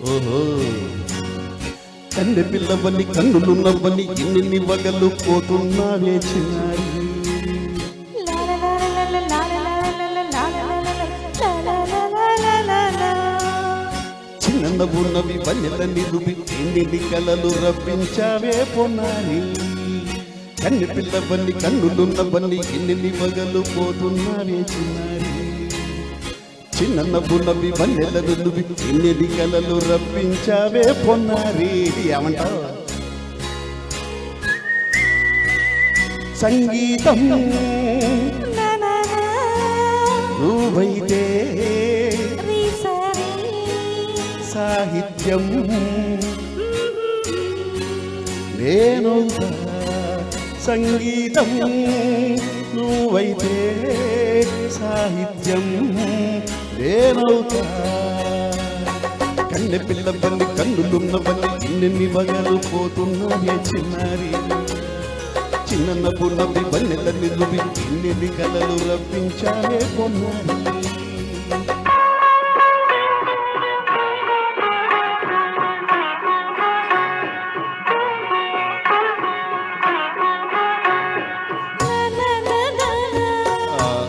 ఓహో కన్నె పిల్లవని కన్నులున్నవని ఇన్ని వగలు పోతున్నావే చిన్నారి చిన్న ఉన్నవి వన్నెల నిరుబి ఎన్ని కలలు రప్పించావే పొన్నారి కన్నె పిల్లవని కన్నులున్నవని ఇన్ని వగలు పోతున్నావే చిన్నారి చిన్న నవ్వునవి వన్నెల నిరుబి ఎన్ని కలలు రప్పించావే పొన్నారి ఏమంటావు సంగీతం నువ్వైతే సాహిత్యం నేను సంగీతం నువ్వైతే సాహిత్యం నేనవుతా కన్నె పిల్లవని కన్నులున్నవని ఇన్ని వగలు పోతున్నావే చిన్నారి చిన్న నవ్వు నవ్వి వన్నెల నిలువి ఇన్ని కలలు రప్పించాలే పొన్నారి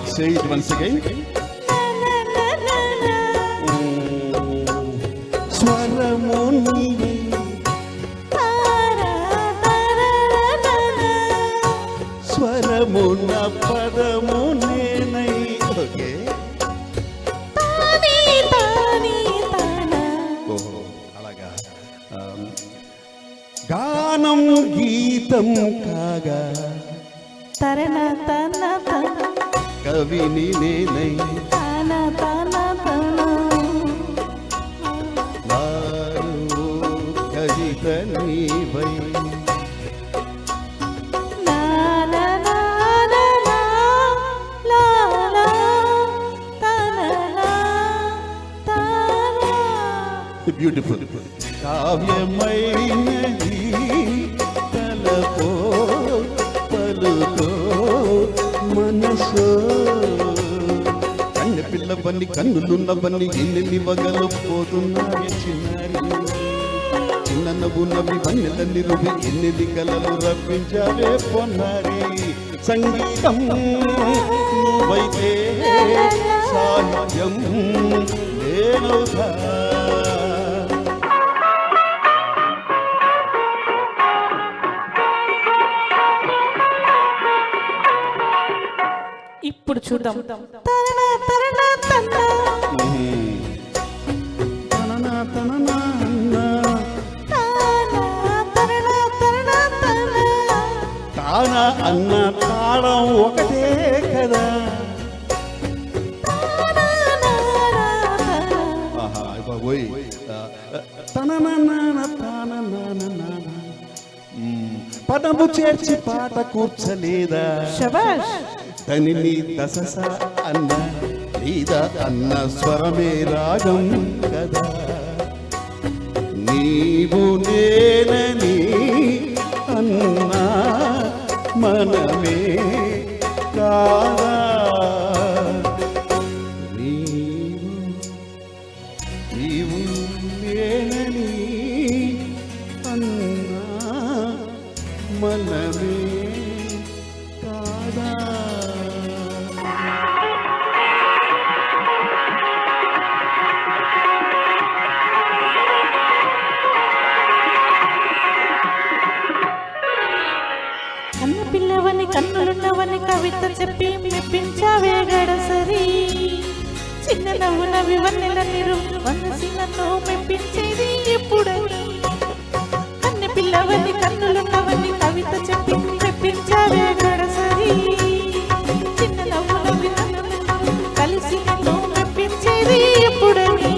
Say it once again. Swaramu nive swaramu na padamu nenai okay tani tana oh alaga gaanam geetam kaga tarana tana tana కవిని నేనై కవిత నీవై బ్యూటిఫుల్ కావ్యమైనది తలపో పలుకో మనసు కన్నె పిల్లవని కన్నులున్నవని ఎన్ని వగలు పోతున్నావే చిన్నారి చిన్న నవ్వు నవ్వి వన్నెల నిరువి ఎన్ని కలలు రప్పించావే పొన్నారి సంగీతం నువ్వైతే సాహిత్యం నేనవుతా ఇప్పుడు చూద్దాం తానా అన్న తాళం ఒకటే కదా బాబోయ్ పదము చేర్చి పాట కూర్చలేదా తనిని దసస అన్న నీద అన్న స్వరమే రాగం కదా నీవు నేనని అన్నా మనమే కాదా నీవు నేనని అన్నా మనమే కాదా కన్న పిల్లవని కన్నులున్నవని కవిత చెప్పి మెప్పించావే గడసరి చిన్న నవ్వు నవ్వి వన్నెల నిరు మనసి నన్ను మెప్పించేది ఎప్పుడని కన్న పిల్లవని కన్నులున్నవని కవిత చెప్పి మెప్పించావే గడసరి చిన్న నవ్వు నవ్వి నన్ను కలిసి నన్ను మెప్పించేది ఎప్పుడని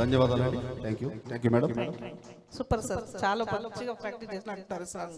ధన్యవాదాలు thank you madam super sir చాలా మంచిగా ప్రాక్టీస్ చేసినట్టు సార్